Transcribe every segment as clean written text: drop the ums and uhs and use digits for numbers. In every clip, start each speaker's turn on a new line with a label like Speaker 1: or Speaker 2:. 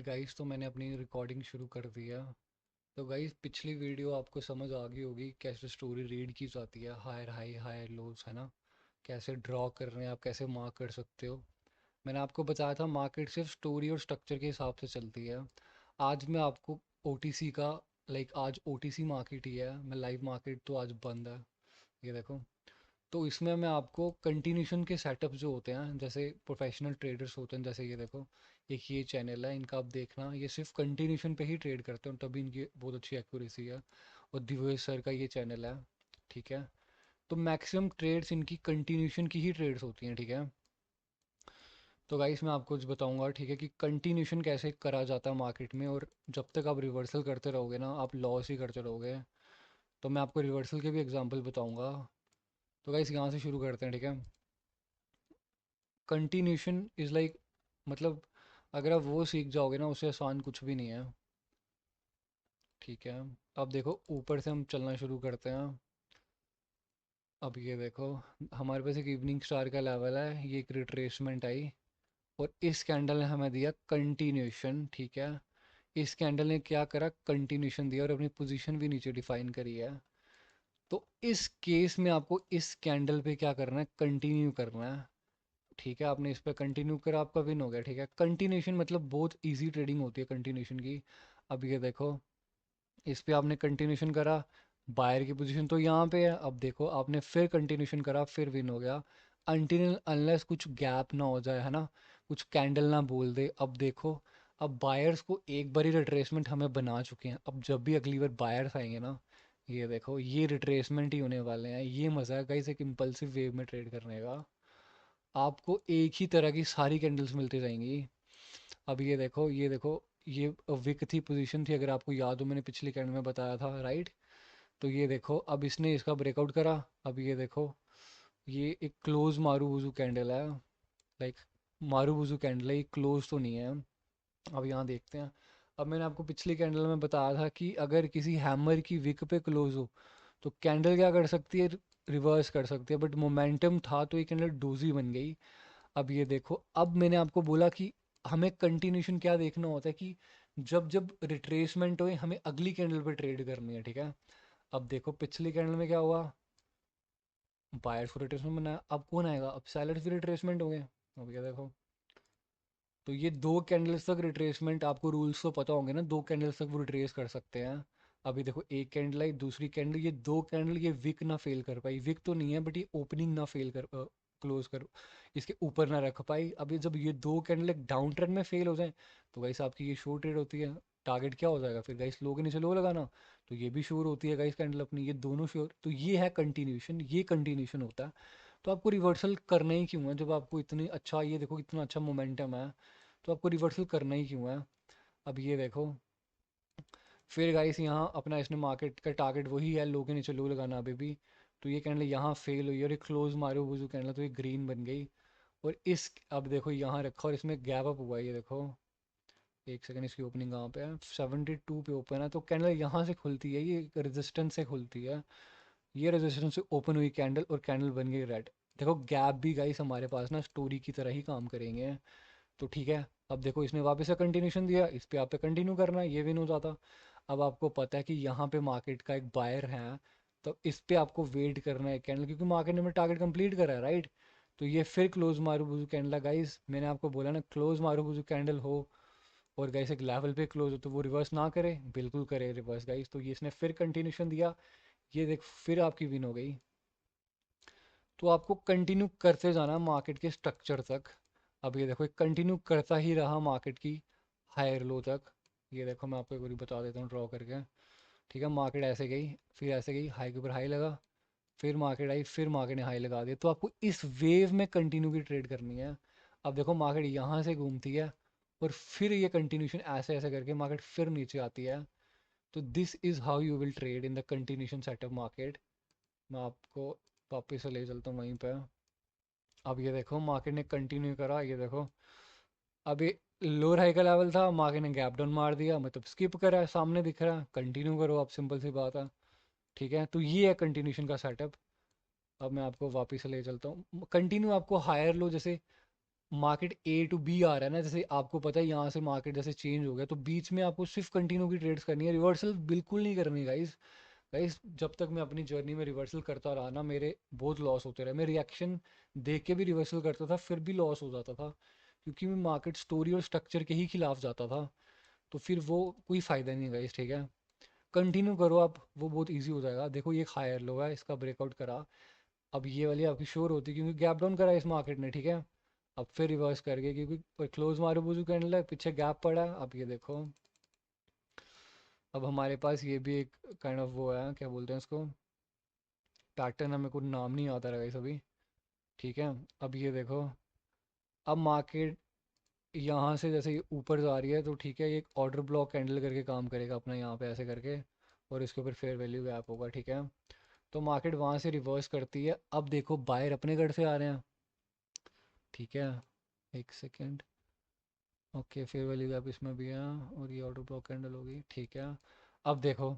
Speaker 1: Guys, तो मैंने अपनी रिकॉर्डिंग शुरू कर दिया। तो गाइस, पिछली वीडियो आपको समझ आ गई होगी कैसे स्टोरी रीड की जाती है, हायर हाई हायर लोज, है ना। कैसे ड्रॉ कर रहे हैं आप, कैसे मार्क कर सकते हो। मैंने आपको बताया था मार्केट सिर्फ स्टोरी और स्ट्रक्चर के हिसाब से चलती है। आज मैं आपको ओटीसी का, आज ओटीसी मार्केट ही है, मैं लाइव मार्केट तो आज बंद है। ये देखो। तो इसमें मैं आपको कंटिन्यूशन के सेटअप जो होते हैं, जैसे प्रोफेशनल ट्रेडर्स होते हैं, जैसे ये देखो, एक ये चैनल है इनका, आप देखना ये सिर्फ कंटिन्यूशन पे ही ट्रेड करते हैं, तभी इनकी बहुत अच्छी एक्यूरेसी है। और दिव्य सर का ये चैनल है। ठीक है। तो मैक्सिमम ट्रेड्स इनकी कंटिन्यूशन की ही ट्रेड्स होती हैं। ठीक है। तो गाइस, मैं आपको कुछ बताऊंगा, ठीक है, कि कंटिन्यूशन कैसे करा जाता है मार्केट में। और जब तक आप रिवर्सल करते रहोगे ना, आप लॉस ही करते रहोगे। तो मैं आपको रिवर्सल के भी एग्जांपल बताऊंगा। तो गाइस, यहाँ से शुरू करते हैं। ठीक है। कंटिन्यूशन इज़ लाइक, मतलब अगर आप वो सीख जाओगे ना, उससे आसान कुछ भी नहीं है। ठीक है। अब देखो, ऊपर से हम चलना शुरू करते हैं। अब ये देखो, हमारे पास एक इवनिंग स्टार का लेवल है, ये एक रिट्रेसमेंट आई। और इस कैंडल ने हमें दिया कंटिन्यूशन। ठीक है। इस कैंडल ने क्या करा, कंटिन्यूशन दिया और अपनी पोजीशन भी नीचे डिफाइन करी है। तो इस केस में आपको इस कैंडल पे क्या करना है, कंटिन्यू करना है। ठीक है। आपने इस पर कंटिन्यू करा, आपका विन हो गया। ठीक है। कंटिन्यूशन मतलब बहुत इजी ट्रेडिंग होती है कंटिन्यूशन की। अब ये देखो, इस पे आपने कंटिन्यूशन करा, बायर की पोजीशन तो यहाँ पे है। अब देखो, आपने फिर कंटिन्यूशन करा, फिर विन हो गया। अनटिल अनलेस कुछ गैप ना हो जाए, है ना, कुछ कैंडल ना बोल दे। अब देखो, अब बायर्स को एक बार ही रिट्रेसमेंट हमें बना चुके हैं, अब जब भी अगली बार बायर्स आएंगे ना, ये देखो, ये रिट्रेसमेंट ही होने वाले हैं। ये मज़ा है गाइस एक इम्पल्सिव वेव में ट्रेड करने का। आपको एक ही तरह की सारी कैंडल्स मिलती रहेंगी। अब ये देखो, ये देखो, ये विक थी, पोजीशन थी, अगर आपको याद हो मैंने पिछली कैंडल में बताया था, राइट। तो ये देखो, अब इसने इसका ब्रेकआउट करा। अब ये देखो, ये एक क्लोज मारूबुजू कैंडल है। लाइक, मारूबुजू कैंडल है, ये क्लोज तो नहीं है। अब यहाँ देखते हैं। अब मैंने आपको पिछली कैंडल में बताया था कि अगर किसी हैमर की विक पे क्लोज हो तो कैंडल क्या कर सकती है, रिवर्स कर सकती है, बट मोमेंटम था तो ये कैंडल डोजी बन गई। अब ये देखो, अब मैंने आपको बोला कि हमें कंटिन्यूशन क्या देखना होता है, कि जब जब रिट्रेसमेंट हो हमें अगली कैंडल पे ट्रेड करनी है। ठीक है। अब देखो, पिछली कैंडल में क्या हुआ, बायर्स को रिट्रेसमेंट बनाया, अब कौन आएगा, अब सेलर्स भी रिट्रेसमेंट हो गए। अब क्या देखो, तो ये दो कैंडल्स तक रिट्रेसमेंट, आपको रूल्स तो पता होंगे ना, दो कैंडल्स तक वो रिट्रेस कर सकते हैं। अभी देखो, एक कैंडल आई, दूसरी कैंडल, ये दो कैंडल, ये विक ना फेल कर पाई, विक तो नहीं है बट ये ओपनिंग ना फेल कर, क्लोज कर, इसके ऊपर ना रख पाई। अब ये जब ये दो कैंडल एक डाउन ट्रेंड में फेल हो जाए तो गाइस आपकी ये शॉर्ट ट्रेड होती है। टारगेट क्या हो जाएगा फिर गाइस, लो के नीचे लो लगाना। तो ये भी श्योर होती है गाइस कैंडल अपनी, ये दोनों श्योर, तो ये है कंटिन्यूशन, ये कंटिन्यूशन होता है। तो आपको रिवर्सल करना ही क्यों है, जब आपको इतनी अच्छा, ये देखो इतना अच्छा मोमेंटम है, तो आपको रिवर्सल करना ही क्यों है। अब ये देखो, फिर गाइस यहाँ अपना इसने मार्केट का टारगेट वही है, लो के नीचे लो लगाना अभी भी। तो ये कैंडल यहाँ फेल हुई और ये क्लोज मारे वो जो कैंडल, तो ये ग्रीन बन गई। और इस, अब देखो यहाँ रखा और इसमें गैप अप हुआ है, ये देखो, एक सेकंड, इसकी ओपनिंग कहाँ पे है, 72 पे ओपन है, तो कैंडल यहाँ से खुलती है, ये रेजिस्टेंस से खुलती है। ये रेजिस्टेंस से ओपन हुई कैंडल और कैंडल बन गई रेड। देखो, गैप भी गाइस हमारे पास ना स्टोरी की तरह ही काम करेंगे। तो ठीक है। अब देखो, इसने वापस से कंटिन्यूशन दिया, इस पे आप पे कंटिन्यू करना है, ये विन हो जाता। अब आपको पता है कि यहाँ पे मार्केट का एक बायर है, तो इस पे आपको वेट करना है कैंडल, क्योंकि मार्केट ने अपना टारगेट कंप्लीट करा है, राइट। तो ये फिर क्लोज मारूबुजू कैंडल है गाइस, मैंने आपको बोला ना, क्लोज मारूबुजू कैंडल हो और गाइस एक लेवल पे क्लोज हो तो वो रिवर्स ना करे, बिल्कुल करे रिवर्स गाइस। तो ये इसने फिर कंटिन्यूशन दिया, ये देख फिर आपकी विन हो गई। तो आपको कंटिन्यू करते जाना मार्केट के स्ट्रक्चर तक। अब ये देखो, कंटिन्यू करता ही रहा मार्केट की हायर लो तक। ये देखो, मैं आपको एक बार बता देता हूँ ड्रॉ करके। ठीक है। मार्केट ऐसे गई, फिर ऐसे गई, हाई के ऊपर हाई लगा, फिर मार्केट आई, फिर मार्केट ने हाई लगा दिया। तो आपको इस वेव में कंटिन्यू की ट्रेड करनी है। अब देखो, मार्केट यहाँ से घूमती है और फिर ये कंटिन्यूशन ऐसे ऐसे करके मार्केट फिर नीचे आती है। तो this is how you will trade in the continuation setup market. मैं आपको वापस से ले चलता हूँ वहीं पर। अब ये देखो, मार्केट ने कंटिन्यू करा, ये देखो, अभी लोअर हाई का लेवल था, मार्केट ने गैप डाउन मार दिया, मतलब स्किप करा है, सामने दिख रहा है, कंटिन्यू करो आप, सिंपल सी बात है। ठीक है। तो ये है कंटिन्यूशन का सेटअप। अब मैं आपको वापस से ले चलता हूँ, कंटिन्यू आपको हायर लो, जैसे मार्केट ए टू बी आ रहा है ना, जैसे आपको पता है यहाँ से मार्केट जैसे चेंज हो गया, तो बीच में आपको सिर्फ कंटिन्यू की ट्रेड्स करनी है, रिवर्सल बिल्कुल नहीं करनी गाइस। गाइस जब तक मैं अपनी जर्नी में रिवर्सल करता रहा ना, मेरे बहुत लॉस होते रहे। मैं रिएक्शन देख के भी रिवर्सल करता था, फिर भी लॉस हो जाता था, क्योंकि मैं मार्केट स्टोरी और स्ट्रक्चर के ही खिलाफ जाता था। तो फिर वो कोई फ़ायदा नहीं गाइस, ठीक है। कंटिन्यू करो आप, वो बहुत ईजी हो जाएगा। देखो ये हायर लो है, इसका ब्रेकआउट करा, अब ये वाली आपकी श्योर होती है, क्योंकि गैप डाउन करा है इस मार्केट ने, ठीक है। अब फिर रिवर्स करके, क्योंकि क्लोज मारूबुजू कैंडल है, पीछे गैप पड़ा है। अब ये देखो, अब हमारे पास ये भी एक काइंड ऑफ वो है, क्या बोलते हैं इसको, पैटर्न है, मेरे को नाम नहीं आता रहेगा इस अभी, ठीक है। अब ये देखो, अब मार्केट यहाँ से जैसे ये ऊपर जा रही है, तो ठीक है, ये एक ऑर्डर ब्लॉक कैंडल करके काम करेगा अपना यहाँ पे ऐसे करके, और इसके ऊपर फेयर वैल्यू गैप होगा, ठीक है। तो मार्केट वहाँ से रिवर्स करती है। अब देखो बायर अपने घर से आ रहे हैं, ठीक है। एक second, okay, fair value gap इसमें भी है, और ये ऑर्डर ब्लॉक कैंडल होगी, ठीक है। अब देखो,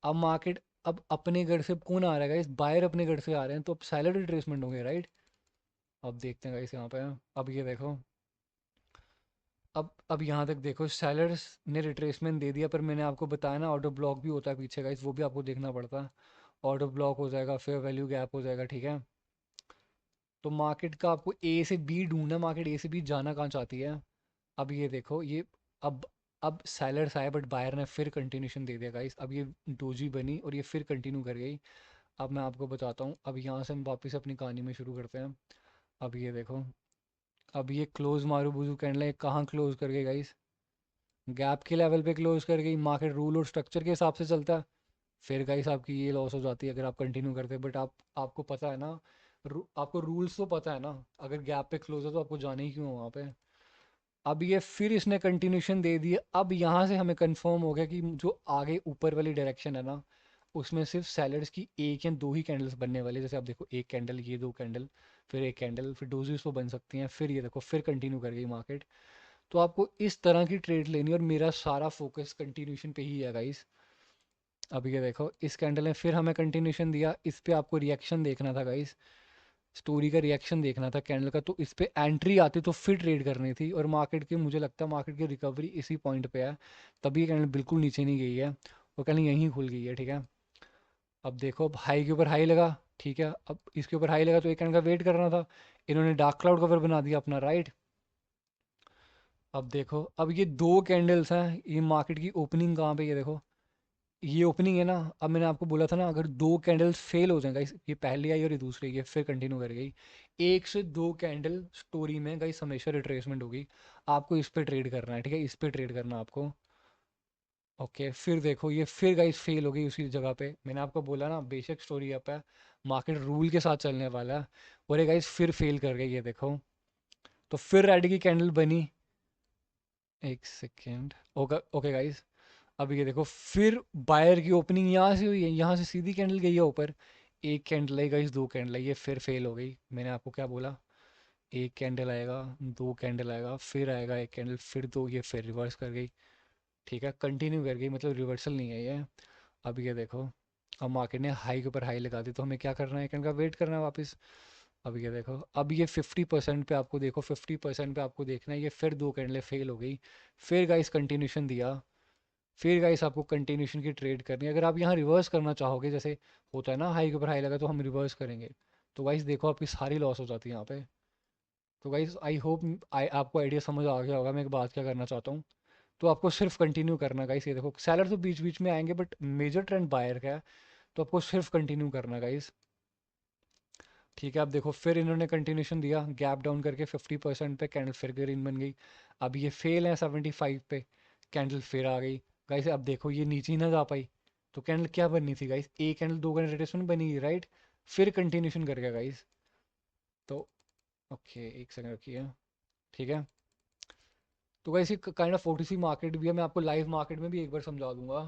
Speaker 1: अब मार्केट अब अपने घर से कौन आ रहा है इस बायर अपने घर से आ रहे हैं, तो अब सैलरी रिट्रेसमेंट होंगे, राइट। अब देखते हैं गाइस यहाँ पे, अब ये देखो, अब यहाँ तक देखो, सेलर्स ने रिट्रेसमेंट दे दिया, पर मैंने आपको बताया ना ऑर्डर ब्लॉक भी होता है पीछे गाइस, वो भी आपको देखना पड़ता है। ऑर्डर ब्लॉक हो जाएगा, फेयर वैल्यू गैप हो जाएगा, ठीक है। तो मार्केट का आपको ए से बी ढूंढना, मार्केट ए से बी जाना कहाँ चाहती है। अब ये देखो, ये अब अब सेलर्स आए, बट बायर ने फिर कंटिन्यूशन दे दिया गाइस। अब ये डोजी बनी और ये फिर कंटिन्यू कर गई। अब मैं आपको बताता हूँ, अब यहाँ से हम वापस अपनी कहानी में शुरू करते हैं। अब ये देखो, अब ये क्लोज मारूबुजू कैंडल है, कहाँ क्लोज कर गई गाइस, गैप के लेवल पे क्लोज कर गई। मार्केट रूल और स्ट्रक्चर के हिसाब से चलता है, फिर गाइस आपकी ये लॉस हो जाती है अगर आप कंटिन्यू करते हैं। बट आपको पता है ना, आपको रूल्स तो पता है ना, अगर गैप पे क्लोज है तो आपको जाना ही क्यों है वहाँ पे। अब ये फिर इसने कंटिन्यूशन दे दी। अब यहाँ से हमें कंफर्म हो गया कि जो आगे ऊपर वाली डायरेक्शन है ना, उसमें सिर्फ सैलड्स की एक या दो ही कैंडल्स बनने वाली है। जैसे आप देखो, एक कैंडल, ये दो कैंडल, फिर एक कैंडल, फिर डोजेस वो बन सकती हैं। फिर ये देखो, फिर कंटिन्यू कर गई मार्केट। तो आपको इस तरह की ट्रेड लेनी है, और मेरा सारा फोकस कंटिन्यूशन पे ही है गाइस। अब ये देखो, इस कैंडल ने फिर हमें कंटिन्यूशन दिया, इस पे आपको रिएक्शन देखना था गाइस, स्टोरी का रिएक्शन देखना था कैंडल का, तो इस पे एंट्री आती तो फिर ट्रेड करनी थी। और मार्केट की, मुझे लगता है मार्केट की रिकवरी इसी पॉइंट पे है, तभी ये कैंडल बिल्कुल नीचे नहीं गई है, वो कैंडल यहीं खुल गई है, ठीक है। अब देखो, अब हाई के ऊपर हाई लगा, ठीक है। अब इसके ऊपर हाई लगा, तो एक कैंडल का वेट करना था, इन्होंने डार्क क्लाउड कवर बना दिया अपना, राइट। अब देखो, अब ये दो कैंडल्स हैं, ये मार्केट की ओपनिंग कहाँ पे, ये देखो, ये ओपनिंग है ना। अब मैंने आपको बोला था ना, अगर दो कैंडल्स फेल हो जाए गाइस, ये पहली आई और ये दूसरी, ये फिर कंटिन्यू कर गई, एक से दो कैंडल स्टोरी में गाइस हमेशा रिट्रेसमेंट होगी। आपको इस पे ट्रेड करना है, ठीक है, इस पे ट्रेड करना है आपको। ओके, फिर देखो, ये फिर गाइस फेल हो गई उसी जगह पे। मैंने आपको बोला ना, बेशक स्टोरी अप है, मार्केट रूल के साथ चलने वाला है, और ये गाइस फिर फेल कर गई, ये देखो। तो फिर रेड की कैंडल बनी, एक सेकेंड, ओके ओके गाइस। अब ये देखो, फिर बायर की ओपनिंग यहाँ से हुई है, यहाँ से सीधी कैंडल गई है ऊपर, एक कैंडल आई गाइस, दो कैंडल आई, ये फिर फेल हो गई। मैंने आपको क्या बोला, एक कैंडल आएगा, दो कैंडल आएगा, फिर आएगा एक कैंडल, फिर दो, ये फिर रिवर्स कर गई, ठीक है, कंटिन्यू कर गई, मतलब रिवर्सल नहीं है ये। अब ये देखो, अब मार्केट ने हाई के ऊपर हाई लगा दी, तो हमें क्या करना है, कैंडल का वेट करना है वापस। अब ये देखो, अब ये 50% पे आपको देखो, 50% पे आपको देखना है, ये फिर दो कैंडलें फेल हो गई, फिर गाइस कंटिन्यूशन दिया, फिर गाइस आपको कंटिन्यूशन की ट्रेड करनी है। अगर आप यहाँ रिवर्स करना चाहोगे, जैसे होता है ना, हाई के ऊपर हाई लगा तो हम रिवर्स करेंगे, तो गाइस देखो आपकी सारी लॉस हो जाती है यहाँ पे। तो गाइस आई होप आपको आइडिया समझ आ गया होगा मैं एक बात क्या करना चाहता हूँ। तो आपको सिर्फ कंटिन्यू करना गाइस, ये देखो सैलर तो बीच बीच में आएंगे, बट मेजर ट्रेंड बायर का है, तो आपको सिर्फ कंटिन्यू करना गाइस, ठीक है। अब देखो, फिर इन्होंने कंटिन्यूशन दिया, गैप डाउन करके 50% पे कैंडल फिर ग्रीन बन गई। अब ये फेल है 75 पे, कैंडल फिर आ गई गाइस। अब देखो, ये नीचे ही ना जा पाई, तो कैंडल क्या बननी थी गाइस, एक कैंडल दो कैंडल रिट्रेसमेंट बनी, राइट। फिर कंटिन्यूशन कर गया गाइस। तो ओके, एक सेकंड रखिए, ठीक है। तो गाइस ये काइंड ऑफ 40 मार्केट भी है, मैं आपको लाइव मार्केट में भी एक बार समझा दूंगा।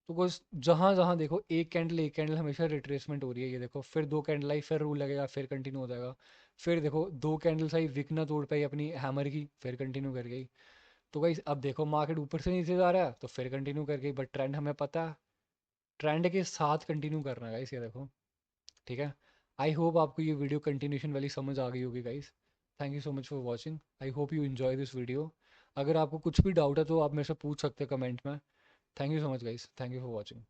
Speaker 1: तो बस जहाँ जहाँ देखो, एक कैंडल हमेशा रिट्रेसमेंट हो रही है, ये देखो, फिर दो कैंडल आई, फिर रूल लगेगा, फिर कंटिन्यू हो जाएगा। फिर देखो, दो कैंडल्स आई, विक ना तोड़ पाई अपनी हैमर की, फिर कंटिन्यू कर गई। तो गाइस अब देखो, मार्केट ऊपर से नीचे जा रहा है, तो फिर कंटिन्यू कर गई, बट ट्रेंड हमें पता है, ट्रेंड के साथ कंटिन्यू करना है गाइस, ये देखो, ठीक है। आई होप आपको ये वीडियो कंटिन्यूशन वाली समझ आ गई होगी guys. Thank you so much for watching, I hope you enjoy this video. अगर आपको कुछ भी डाउट है तो आप मेरे से पूछ सकते हैं कमेंट में। Thank you so much guys, thank you for watching.